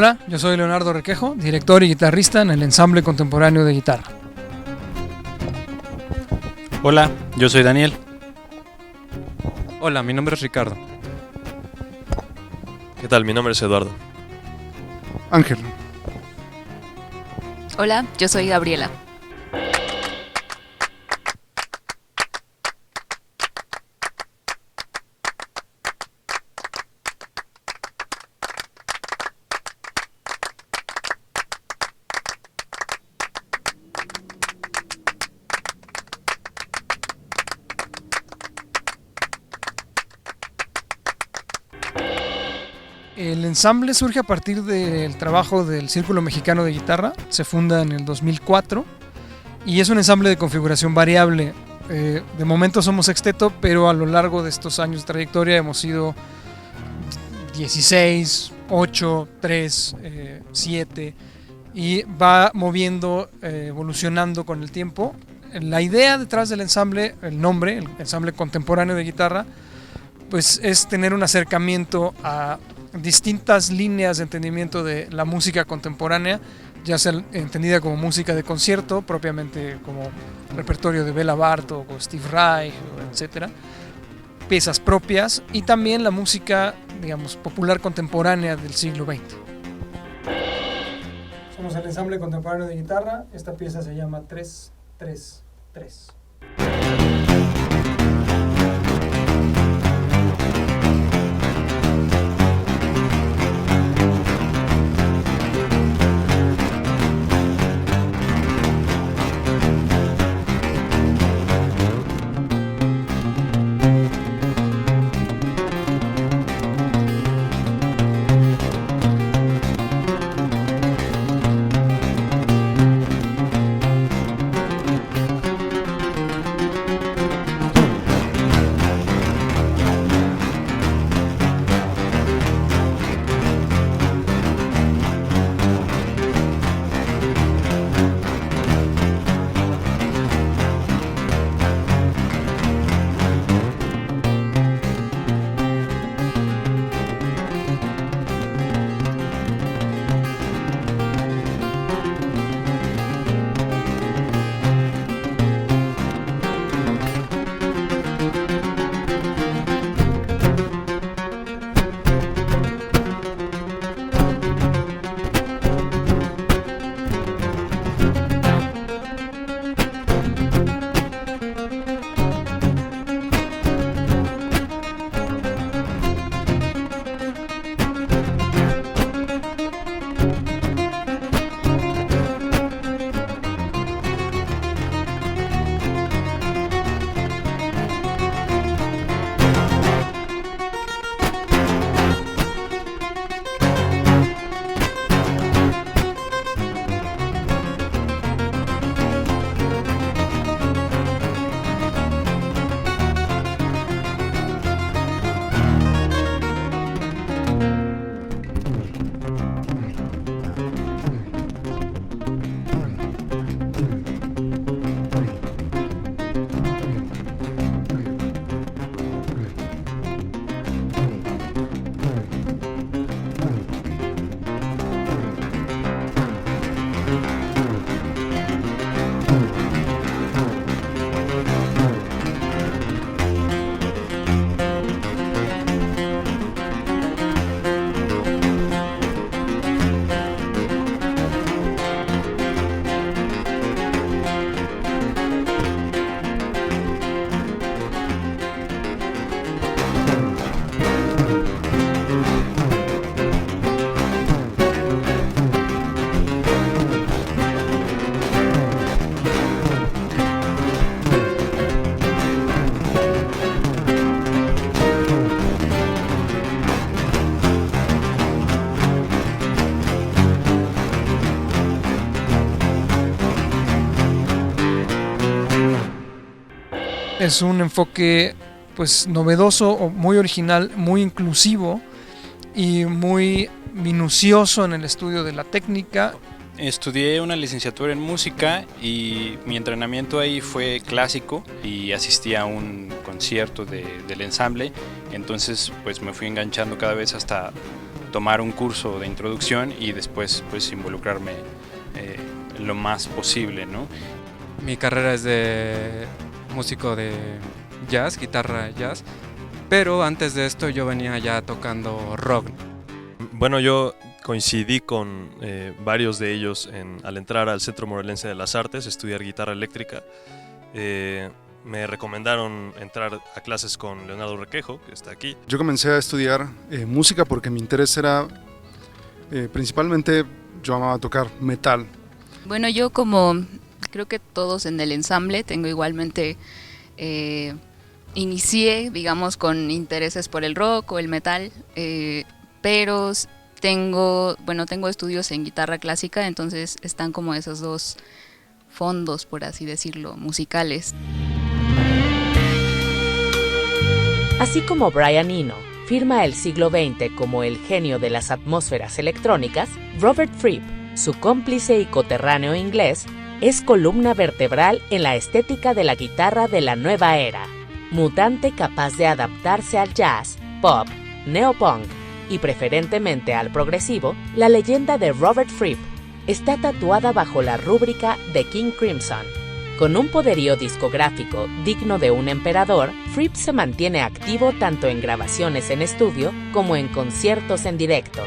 Hola, yo soy Leonardo Requejo, director y guitarrista en el Ensamble Contemporáneo de Guitarra. Hola, yo soy Daniel. Hola, mi nombre es Ricardo. ¿Qué tal? Mi nombre es Eduardo. Ángel. Hola, yo soy Gabriela. El ensamble surge a partir del trabajo del Círculo Mexicano de Guitarra, se funda en el 2004 y es un ensamble de configuración variable. De momento somos sexteto, pero a lo largo de estos años de trayectoria hemos sido 16, 8, 3, 7 y va moviendo, evolucionando con el tiempo. La idea detrás del ensamble, el nombre, el Ensamble Contemporáneo de Guitarra, pues es tener un acercamiento a distintas líneas de entendimiento de la música contemporánea, ya sea entendida como música de concierto, propiamente como repertorio de Bela Bartók o Steve Reich, etcétera, piezas propias y también la música, digamos, popular contemporánea del siglo XX. Somos el Ensamble Contemporáneo de Guitarra, esta pieza se llama 3-3-3. Es un enfoque pues novedoso o muy original, muy inclusivo y muy minucioso en el estudio de la técnica. Estudié una licenciatura en música y mi entrenamiento ahí fue clásico y asistí a un concierto del ensamble, entonces pues me fui enganchando cada vez hasta tomar un curso de introducción y después pues involucrarme lo más posible, ¿no? Mi carrera es de músico de jazz, guitarra jazz, pero antes de esto yo venía ya tocando rock. Bueno, yo coincidí con varios de ellos al entrar al Centro Morelense de las Artes, estudiar guitarra eléctrica. Me recomendaron entrar a clases con Leonardo Requejo, que está aquí. Yo comencé a estudiar música porque mi interés era, principalmente, yo amaba tocar metal. Bueno, yo como creo que todos en el ensamble tengo igualmente, inicié, digamos, con intereses por el rock o el metal, pero tengo estudios en guitarra clásica, entonces están como esos dos fondos, por así decirlo, musicales. Así como Brian Eno firma el siglo XX como el genio de las atmósferas electrónicas, Robert Fripp, su cómplice y coterráneo inglés, es columna vertebral en la estética de la guitarra de la nueva era. Mutante capaz de adaptarse al jazz, pop, neopunk y preferentemente al progresivo, la leyenda de Robert Fripp está tatuada bajo la rúbrica de King Crimson. Con un poderío discográfico digno de un emperador, Fripp se mantiene activo tanto en grabaciones en estudio como en conciertos en directo.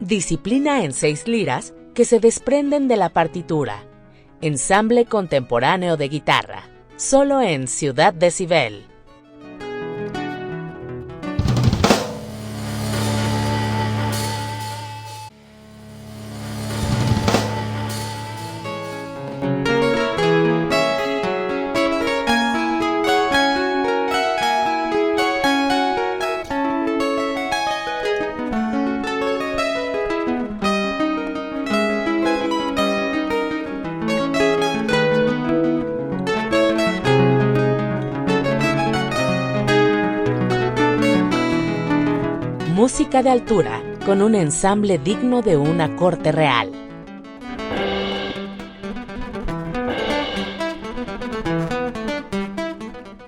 Disciplina en 6 liras que se desprenden de la partitura. Ensamble contemporáneo de guitarra. Solo en Ciudad Decibel. Música de altura, con un ensamble digno de una corte real.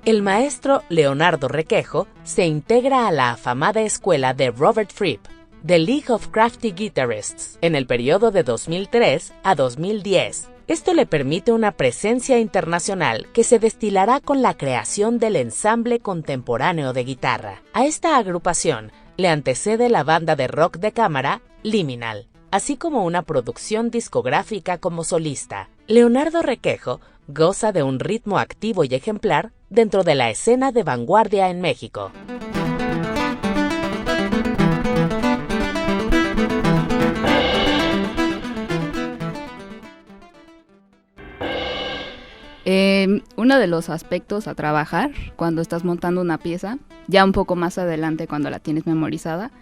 El maestro Leonardo Requejo se integra a la afamada escuela de Robert Fripp, The League of Crafty Guitarists, en el periodo de 2003 a 2010. Esto le permite una presencia internacional que se destilará con la creación del ensamble contemporáneo de guitarra. A esta agrupación le antecede la banda de rock de cámara Liminal, así como una producción discográfica como solista. Leonardo Requejo goza de un ritmo activo y ejemplar dentro de la escena de vanguardia en México. Uno de los aspectos a trabajar cuando estás montando una pieza, ya un poco más adelante cuando la tienes memorizada,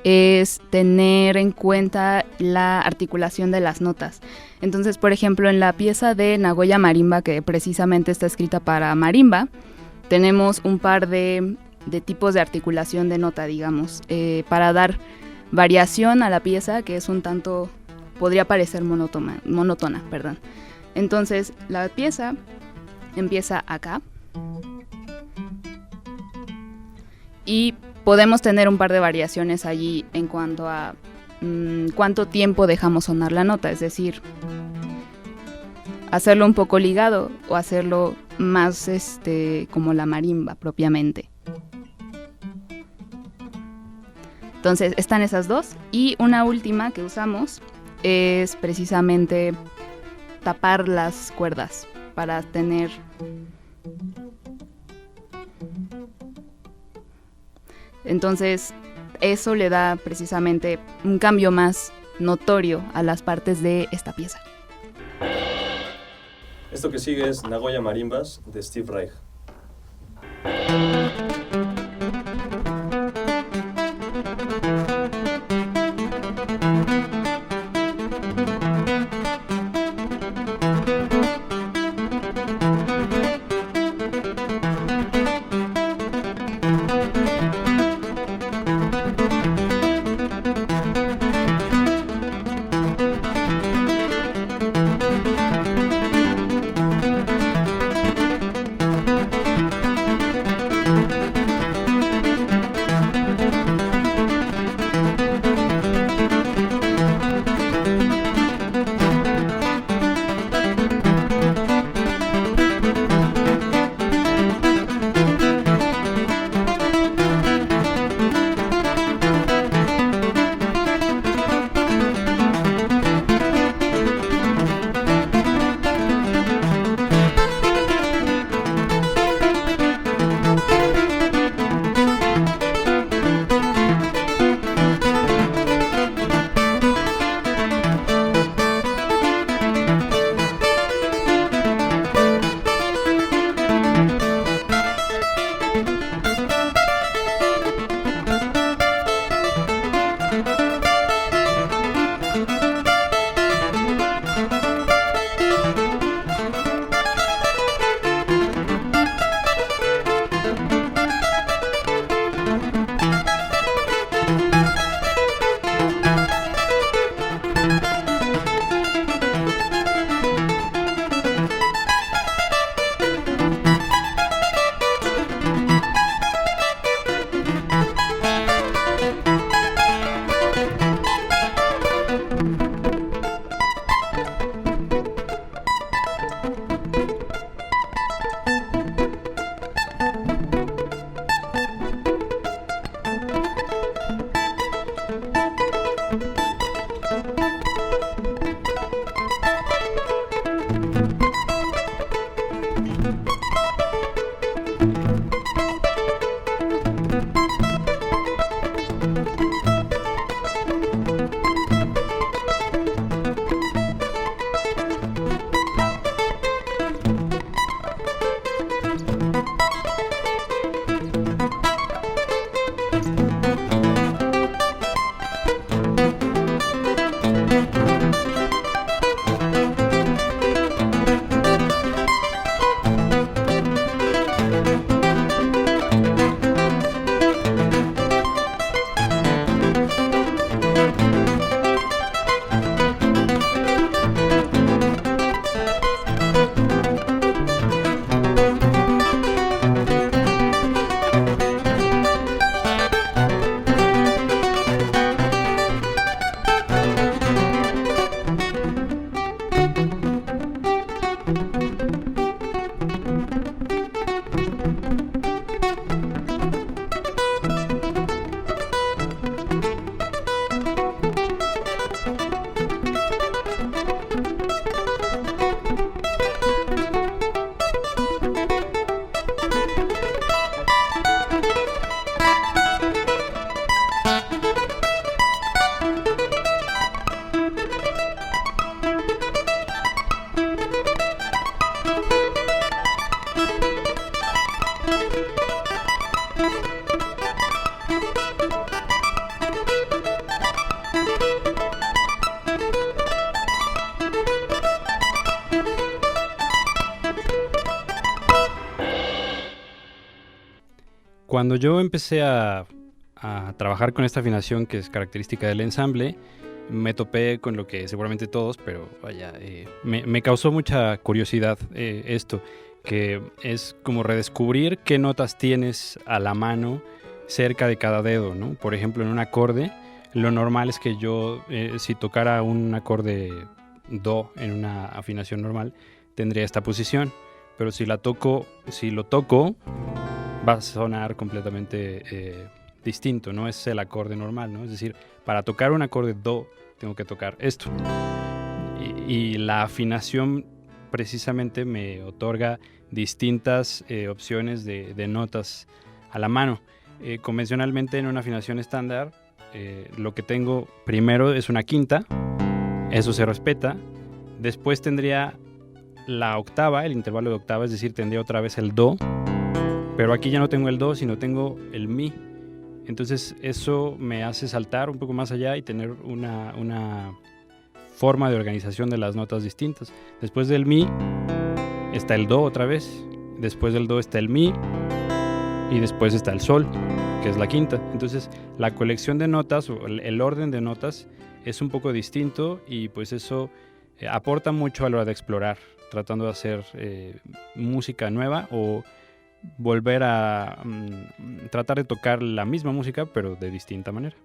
es tener en cuenta la articulación de las notas. Entonces, por ejemplo, en la pieza de Nagoya Marimba, que precisamente está escrita para marimba, tenemos un par de tipos de articulación de nota, digamos, para dar variación a la pieza, que es un tanto, podría parecer monótona. Entonces, la pieza empieza acá y podemos tener un par de variaciones allí en cuanto a cuánto tiempo dejamos sonar la nota, es decir, hacerlo un poco ligado o hacerlo más como la marimba propiamente. Entonces están esas dos, y una última que usamos es precisamente tapar las cuerdas para tener entonces eso le da precisamente un cambio más notorio a las partes de esta pieza. Esto que sigue es Nagoya Marimbas de Steve Reich. Cuando yo empecé a trabajar con esta afinación que es característica del ensamble, me topé con lo que seguramente todos, pero vaya, me causó mucha curiosidad esto, que es como redescubrir qué notas tienes a la mano cerca de cada dedo, ¿no? Por ejemplo, en un acorde, lo normal es que yo, si tocara un acorde Do en una afinación normal, tendría esta posición, pero si lo toco, va a sonar completamente distinto, no es el acorde normal, ¿no? Es decir, para tocar un acorde Do, tengo que tocar esto. Y la afinación precisamente me otorga distintas opciones de notas a la mano. Convencionalmente en una afinación estándar, lo que tengo primero es una quinta, eso se respeta. Después tendría la octava, el intervalo de octava, es decir, tendría otra vez el Do. Pero aquí ya no tengo el Do, sino tengo el Mi. Entonces eso me hace saltar un poco más allá y tener una forma de organización de las notas distintas. Después del Mi está el Do otra vez. Después del Do está el Mi. Y después está el Sol, que es la quinta. Entonces la colección de notas o el orden de notas es un poco distinto y pues eso aporta mucho a la hora de explorar, tratando de hacer música nueva o volver a tratar de tocar la misma música pero de distinta manera.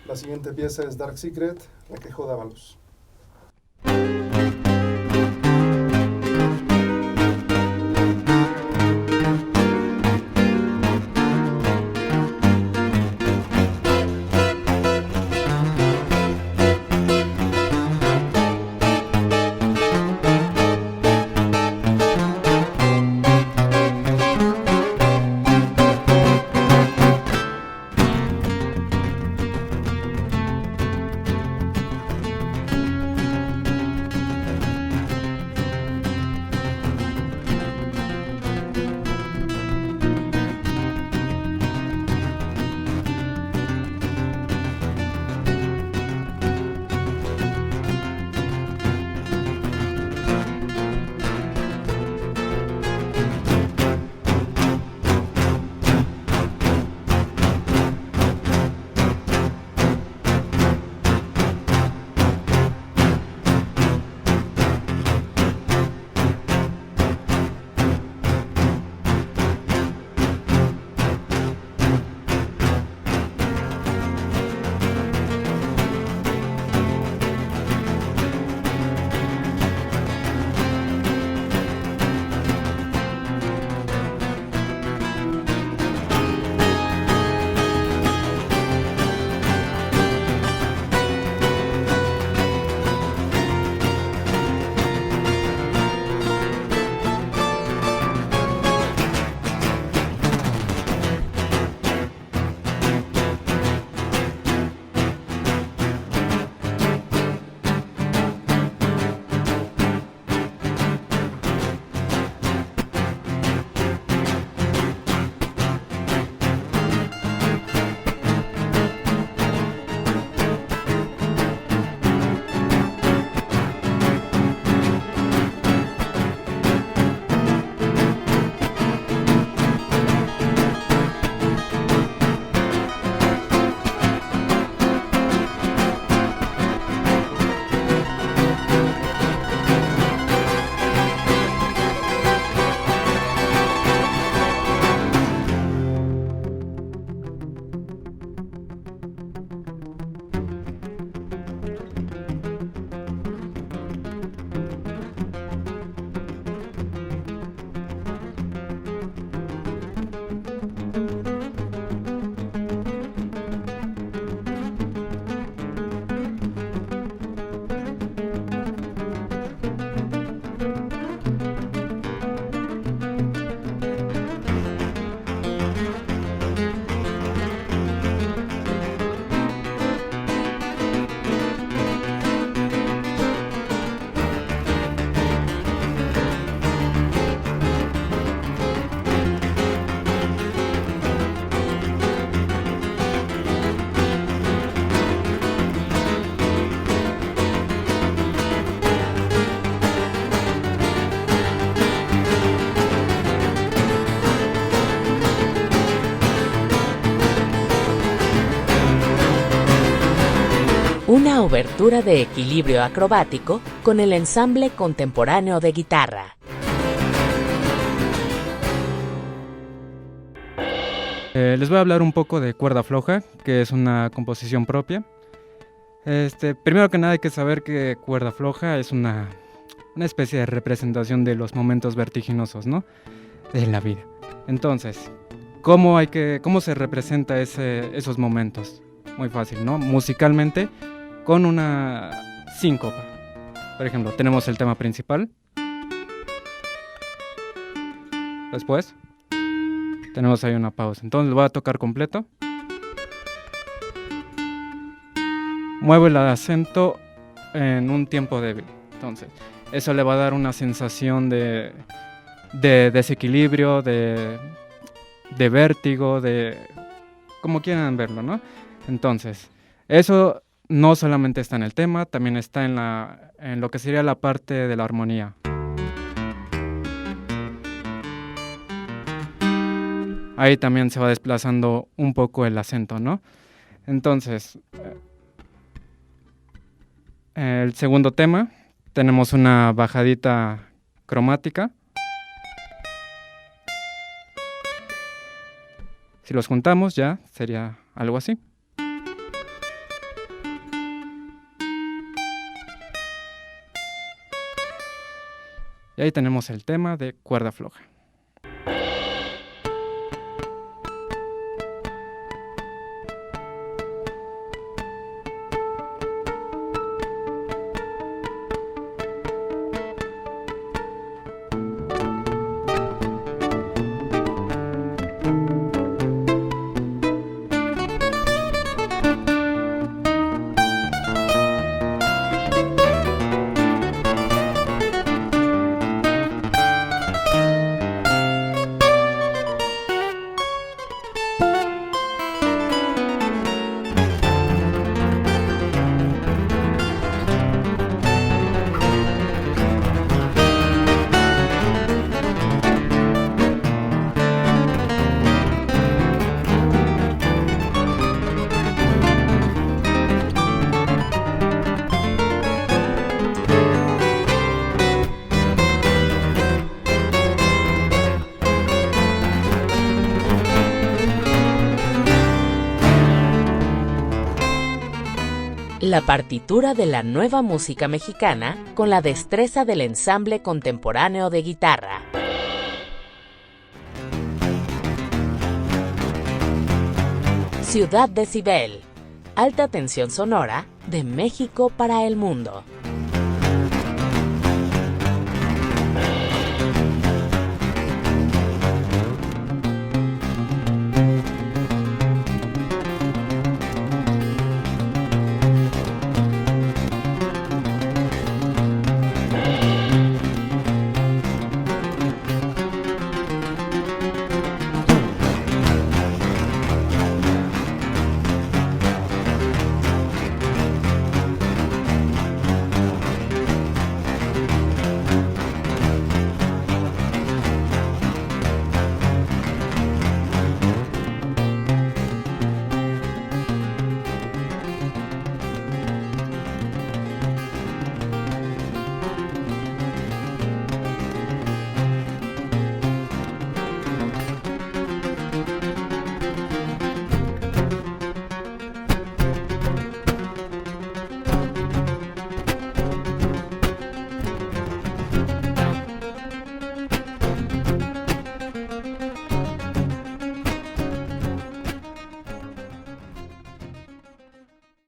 La siguiente pieza es Dark Secret, la quejó Dávalos. Una obertura de equilibrio acrobático con el ensamble contemporáneo de guitarra. Les voy a hablar un poco de Cuerda Floja, que es una composición propia. Primero que nada hay que saber que Cuerda Floja es una especie de representación de los momentos vertiginosos, ¿no?, de la vida. Entonces, ¿cómo se representa esos momentos? Muy fácil, ¿no? Musicalmente, con una síncopa. Por ejemplo, tenemos el tema principal. Después, tenemos ahí una pausa. Entonces, lo voy a tocar completo. Muevo el acento en un tiempo débil. Entonces, eso le va a dar una sensación de desequilibrio, de vértigo, de como quieran verlo, ¿no? Entonces, eso no solamente está en el tema, también está en lo que sería la parte de la armonía. Ahí también se va desplazando un poco el acento, ¿no? Entonces, el segundo tema, tenemos una bajadita cromática. Si los juntamos ya sería algo así. Y ahí tenemos el tema de Cuerda Floja. La partitura de la nueva música mexicana con la destreza del ensamble contemporáneo de guitarra. Ciudad Decibel. Alta tensión sonora de México para el mundo.